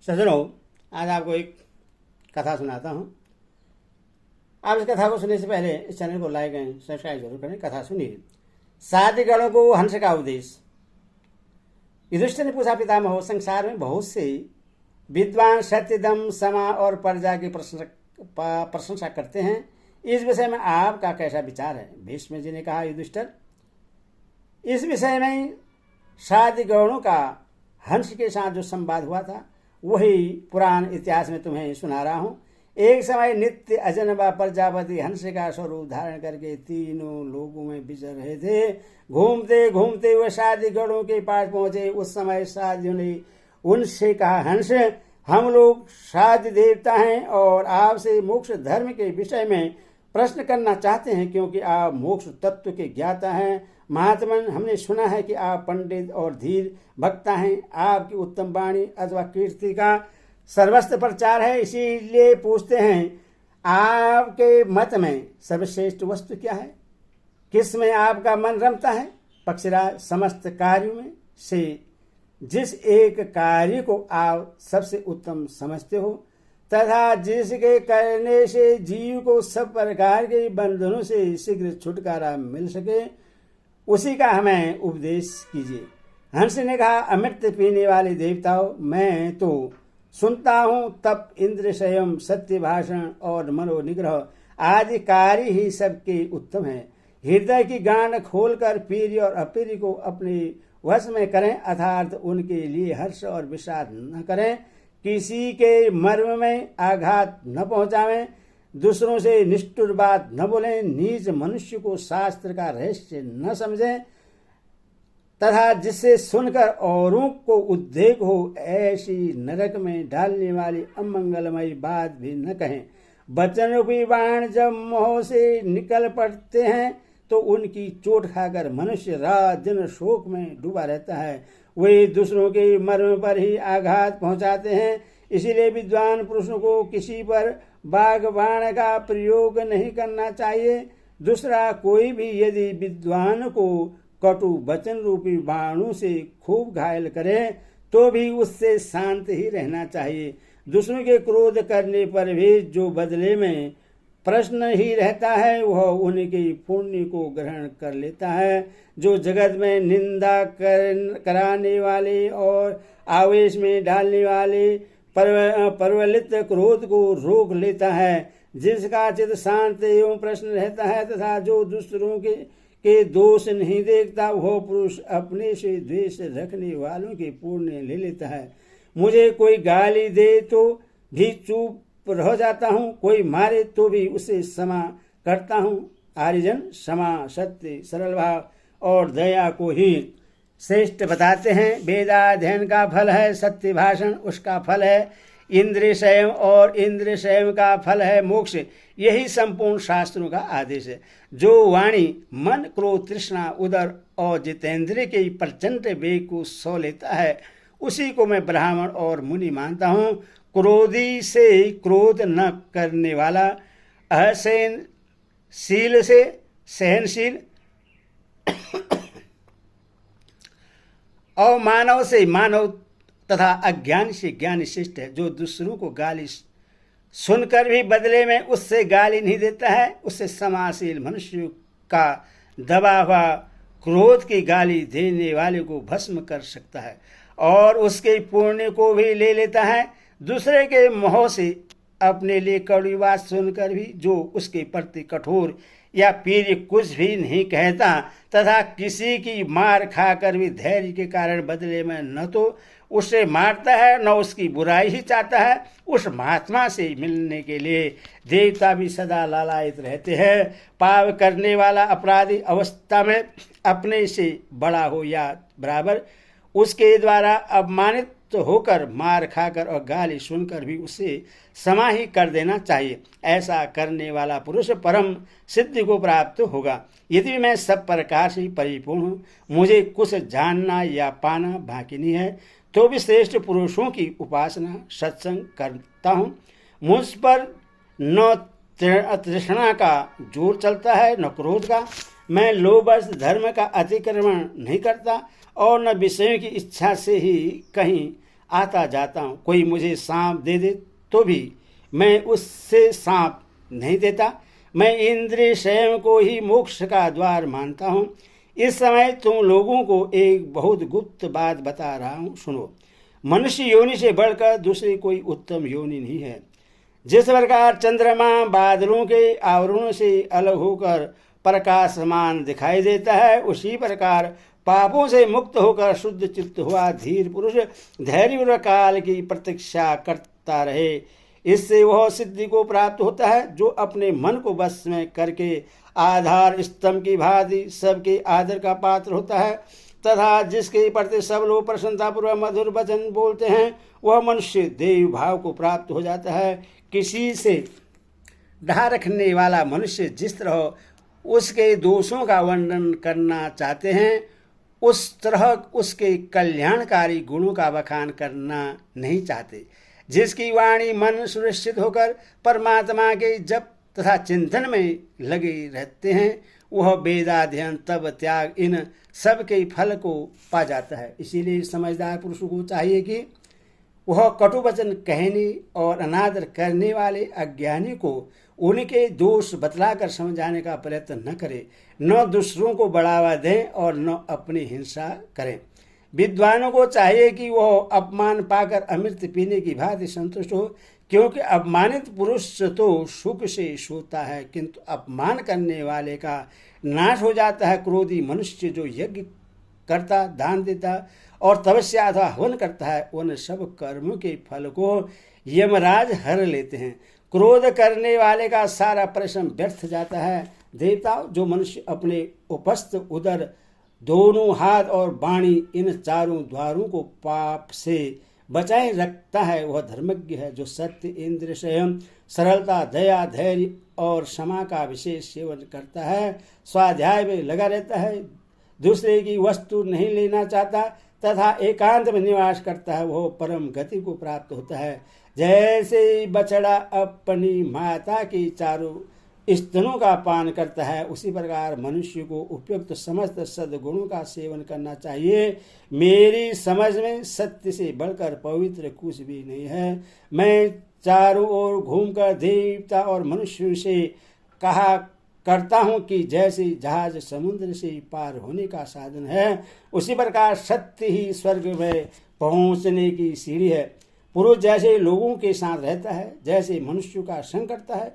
सज्जनों, आज आपको एक कथा सुनाता हूँ। आप इस कथा को सुनने से पहले इस चैनल को लाइक एंड सब्सक्राइब जरूर करें। कथा सुनिए। साधिगणों को हंस का उपदेश। युधिष्ठिर ने पूछा, पितामह, संसार में बहुत से विद्वान सत्यदम, समा और प्रजा की प्रशंसा करते हैं। इस विषय में आपका कैसा विचार है? भीष्म जी ने कहा, युधिष्ठिर, इस विषय में साधिगणों का हंस के साथ जो संवाद हुआ था वही पुराण इतिहास में तुम्हें सुना रहा हूं। एक समय नित्य अजनबा प्रजापति हंस का स्वरूप धारण करके तीनों लोगों में विचर रहे थे। घूमते घूमते वह साधिगणों के पास पहुंचे। उस समय साधियों ने उनसे कहा, हंस, हम लोग साध्य देवता हैं और आपसे मोक्ष धर्म के विषय में प्रश्न करना चाहते हैं, क्योंकि आप मोक्ष तत्व के ज्ञाता हैं। महात्मन, हमने सुना है कि आप पंडित और धीर वक्ता हैं। आपकी उत्तम वाणी अथवा कीर्ति का सर्वस्त्र प्रचार है। इसीलिए पूछते हैं, आपके मत में सर्वश्रेष्ठ वस्तु क्या है? किस में आपका मन रमता है? पक्षीराज, समस्त कार्यों में से जिस एक कार्य को आप सबसे उत्तम समझते हो तथा जिसके करने से जीव को सब प्रकार के बंधनों से शीघ्र छुटकारा मिल सके, उसी का हमें उपदेश कीजिए। हंस ने कहा, अमृत पीने वाले देवताओं, मैं तो सुनता हूँ तप, इंद्र संयम, सत्य भाषण और मनोनिग्रह आदि कार्य ही सबके उत्तम है। हृदय की गांठ खोलकर प्रिय और अप्रिय को अपने वश में करें, अर्थात उनके लिए हर्ष और विषाद न करें। किसी के मर्म में आघात न पहुंचावें, दूसरों से निष्ठुर बात न बोलें, नीच मनुष्य को शास्त्र का रहस्य न समझें तथा जिससे सुनकर औरों को उद्वेग हो ऐसी नरक में डालने वाली अमंगलमयी बात भी न कहें। वचन रूपी बाण जब मोह से निकल पड़ते हैं तो उनकी चोट खाकर मनुष्य रात दिन शोक में डूबा रहता है। वे दूसरों के मर्म पर ही आघात पहुंचाते हैं। इसीलिए विद्वान पुरुषों को किसी पर बाण का प्रयोग नहीं करना चाहिए। दूसरा कोई भी यदि विद्वान को कटु वचन रूपी बाणों से खूब घायल करे तो भी उससे शांत ही रहना चाहिए। दूसरों के क्रोध करने पर भी जो बदले में प्रश्न ही रहता है वह उनके पुण्य को ग्रहण कर लेता है। जो जगत में निंदा कराने वाले और आवेश में डालने वाले प्रवलित क्रोध को रोक लेता है, जिसका चित्त शांत एवं प्रश्न रहता है तथा जो दूसरों के दोष नहीं देखता, वह पुरुष अपने से द्वेष रखने वालों के पुण्य ले लेता है। मुझे कोई गाली दे तो भी चुप रह जाता हूँ, कोई मारे तो भी उसे क्षमा करता हूँ। आर्यजन क्षमा, सत्य, सरल भाव और दया को ही श्रेष्ठ बताते हैं। वेदाध्ययन का फल है सत्य भाषण, उसका फल है इंद्रिय संयम और इंद्रिय संयम का फल है मोक्ष। यही संपूर्ण शास्त्रों का आदेश है। जो वाणी मन, क्रोध, तृष्णा, उदर और जितेंद्रिय के प्रचंड वेग को सो लेता है, उसी को मैं ब्राह्मण और मुनि मानता हूँ। क्रोधी से क्रोध न करने वाला, असहनशील से सहनशील और मानव से मानव तथा अज्ञानी से ज्ञानी श्रेष्ठ है। जो दूसरों को गाली सुनकर भी बदले में उससे गाली नहीं देता है, उससे समाशील मनुष्य का दबा हुआ क्रोध की गाली देने वाले को भस्म कर सकता है और उसके पुण्य को भी ले लेता है। दूसरे के मोह से अपने लिए कड़वी बात सुनकर भी जो उसके प्रति कठोर या प्रिय कुछ भी नहीं कहता तथा किसी की मार खाकर भी धैर्य के कारण बदले में न तो उसे मारता है न उसकी बुराई ही चाहता है, उस महात्मा से मिलने के लिए देवता भी सदा लालायित रहते हैं। पाप करने वाला अपराधी अवस्था में अपने से बड़ा हो या बराबर, उसके द्वारा अपमानित होकर मार खाकर और गाली सुनकर भी उसे क्षमा ही कर देना चाहिए। ऐसा करने वाला पुरुष परम सिद्धि को प्राप्त होगा। यदि मैं सब प्रकार से परिपूर्ण हूँ, मुझे कुछ जानना या पाना बाकी नहीं है, तो भी श्रेष्ठ पुरुषों की उपासना सत्संग करता हूँ। मुझ पर न तृष्णा का जोर चलता है न क्रोध का। मैं लोभवश धर्म का अतिक्रमण नहीं करता और न विषयों की इच्छा से ही कहीं आता जाता हूँ। कोई मुझे सांप दे दे तो भी मैं उससे सांप नहीं देता। मैं इंद्रिय स्वयं को ही मोक्ष का द्वार मानता हूँ। इस समय तुम लोगों को एक बहुत गुप्त बात बता रहा हूँ, सुनो। मनुष्य योनि से बढ़कर दूसरी कोई उत्तम योनि नहीं है। जिस प्रकार चंद्रमा बादलों के आवरणों से अलग होकर प्रकाशमान दिखाई देता है, उसी प्रकार पापों से मुक्त होकर शुद्ध चित्त हुआ धीर पुरुष धैर्य काल की प्रतीक्षा करता रहे। इससे वह सिद्धि को प्राप्त होता है, जो अपने मन को वश में करके आधार स्तंभ की भांति सबके आदर का पात्र होता है, तथा जिसके प्रति सब लोग प्रसन्नतापूर्वक मधुर वचन बोलते हैं, वह मनुष्य देव भाव को प्राप्त हो जाता है। किसी से डहा रखने वाला मनुष्य जिस तरह उसके दोषों का वर्णन करना चाहते हैं, उस तरह उसके कल्याणकारी गुणों का बखान करना नहीं चाहते। जिसकी वाणी मन सुनिश्चित होकर परमात्मा के जप तथा चिंतन में लगे रहते हैं, वह वेदाध्ययन तप त्याग इन सब के फल को पा जाता है। इसीलिए समझदार पुरुष को चाहिए कि वह कटु वचन कहने और अनादर करने वाले अज्ञानी को उनके दोष बतलाकर समझाने का प्रयत्न न करे, न दूसरों को बढ़ावा दें और न अपनी हिंसा करें। विद्वानों को चाहिए कि वह अपमान पाकर अमृत पीने की भांति संतुष्ट हो, क्योंकि अपमानित पुरुष तो सुख से सोता है, किंतु अपमान करने वाले का नाश हो जाता है। क्रोधी मनुष्य जो यज्ञ करता, दान देता और तपस्या अथवा हवन करता है, उन सब कर्मों के फल को यमराज हर लेते हैं। क्रोध करने वाले का सारा परिश्रम व्यर्थ जाता है। देवताओं, जो मनुष्य अपने उपस्थ उदर दोनों हाथ और वाणी इन चारों द्वारों को पाप से बचाए रखता है, वह धर्मज्ञ है। जो सत्य, इंद्रिय संयम, सरलता, दया, धैर्य और क्षमा का विशेष सेवन करता है, स्वाध्याय में लगा रहता है, दूसरे की वस्तु नहीं लेना चाहता तथा एकांत में निवास करता है, वह परम गति को प्राप्त होता है। जैसे बछड़ा अपनी माता की चारों स्तनों का पान करता है, उसी प्रकार मनुष्य को उपयुक्त समस्त सद्गुणों का सेवन करना चाहिए। मेरी समझ में सत्य से बढ़कर पवित्र कुछ भी नहीं है। मैं चारों ओर घूमकर देवता और मनुष्यों से कहा करता हूँ कि जैसे जहाज समुद्र से पार होने का साधन है, उसी प्रकार सत्य ही स्वर्ग में पहुँचने की सीढ़ी है। पुरुष जैसे लोगों के साथ रहता है, जैसे मनुष्यों का संग करता है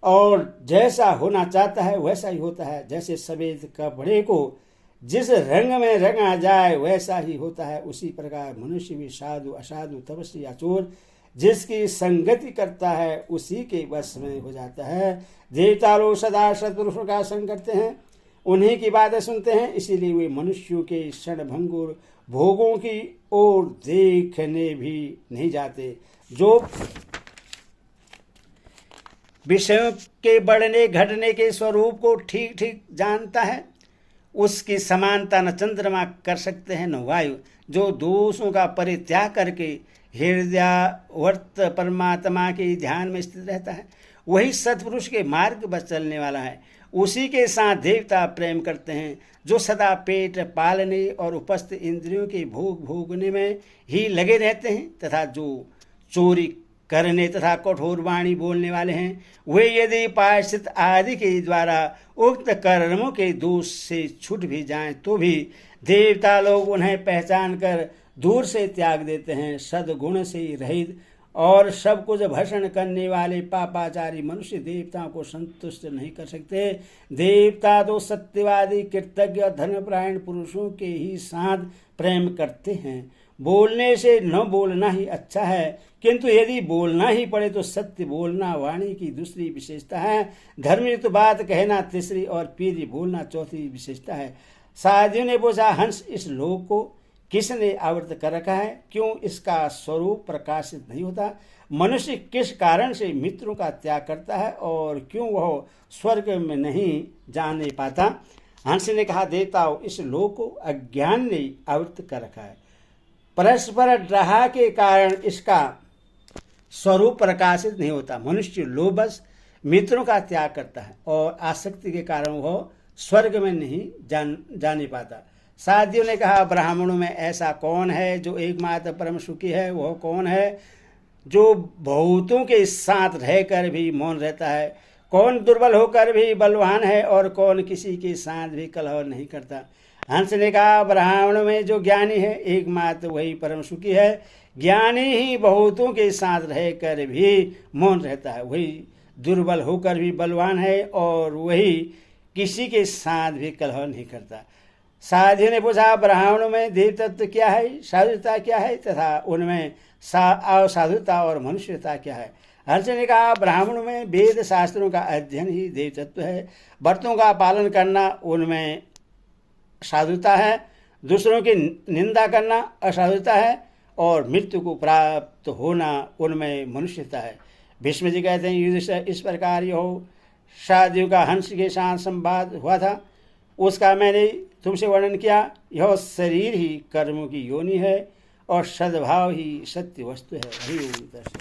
और जैसा होना चाहता है वैसा ही होता है। जैसे सफेद कपड़े को जिस रंग में रंगा जाए वैसा ही होता है, उसी प्रकार मनुष्य भी साधु असाधु तपस्वी या चोर जिसकी संगति करता है उसी के वश में हो जाता है। देवता लोग सदा सत्पुरुषों का संग करते हैं, उन्हीं की बातें सुनते हैं, इसीलिए वे मनुष्यों के क्षणभंगुर भोगों की ओर देखने भी नहीं जाते। जो विषयों के बढ़ने घटने के स्वरूप को ठीक ठीक जानता है, उसकी समानता न चंद्रमा कर सकते हैं न वायु। जो दोषों का परित्याग करके हृदयावर्त परमात्मा के ध्यान में स्थित रहता है, वही सत्पुरुष के मार्ग पर चलने वाला है। उसी के साथ देवता प्रेम करते हैं। जो सदा पेट पालने और उपस्थ इंद्रियों के भोग भोगने में ही लगे रहते हैं तथा जो चोरी करने तथा कठोर वाणी बोलने वाले हैं, वे यदि प्रायश्चित आदि के द्वारा उक्त कर्मों के दोष से छूट भी जाएं, तो भी देवता लोग उन्हें पहचान कर दूर से त्याग देते हैं। सद्गुण से रहित और सब कुछ भक्षण करने वाले पापाचारी मनुष्य देवताओं को संतुष्ट नहीं कर सकते। देवता तो सत्यवादी, कृतज्ञ और धर्मपरायण पुरुषों के ही साथ प्रेम करते हैं। बोलने से न बोलना ही अच्छा है, किंतु यदि बोलना ही पड़े तो सत्य बोलना वाणी की दूसरी विशेषता है, धर्मयुक्त बात कहना तीसरी और पीरी बोलना चौथी विशेषता है। साधु ने पूछा, हंस इस लोक को किसने आवृत कर रखा है? क्यों इसका स्वरूप प्रकाशित नहीं होता? मनुष्य किस कारण से मित्रों का त्याग करता है और क्यों वह स्वर्ग में नहीं जाने पाता? हंस ने कहा, देवताओं, इस लोक को अज्ञान ने आवृत कर रखा है। परस्पर ड्राह के कारण इसका स्वरूप प्रकाशित नहीं होता। मनुष्य लोभवश मित्रों का त्याग करता है और आसक्ति के कारण वह स्वर्ग में नहीं जाने पाता। साधियों ने कहा, ब्राह्मणों में ऐसा कौन है जो एकमात्र परम सुखी है? वह कौन है जो बहुतों के साथ रहकर भी मौन रहता है? कौन दुर्बल होकर भी बलवान है और कौन किसी के साथ भी कलह नहीं करता? हंस ने कहा, ब्राह्मणों में जो ज्ञानी है एकमात्र वही परम सुखी है। ज्ञानी ही बहुतों के साथ रहकर भी मौन रहता है, वही दुर्बल होकर भी बलवान है और वही किसी के साथ भी कलह नहीं करता। साधु ने पूछा, ब्राह्मणों में देव तत्व क्या है, साधुता क्या है तथा उनमें असाधुता और मनुष्यता क्या है? हर्ष ने कहा, ब्राह्मणों में वेद शास्त्रों का अध्ययन ही देव तत्व है, व्रतों का पालन करना उनमें साधुता है, दूसरों की निंदा करना असाधुता है और मृत्यु को प्राप्त होना उनमें मनुष्यता है। भीष्म जी कहते हैं, युधिष्ठिर इस प्रकार यह साधु का हंस के साथ संवाद हुआ था, उसका मैंने तुमसे वर्णन किया। यह शरीर ही कर्मों की योनि है और सद्भाव ही सत्य वस्तु है।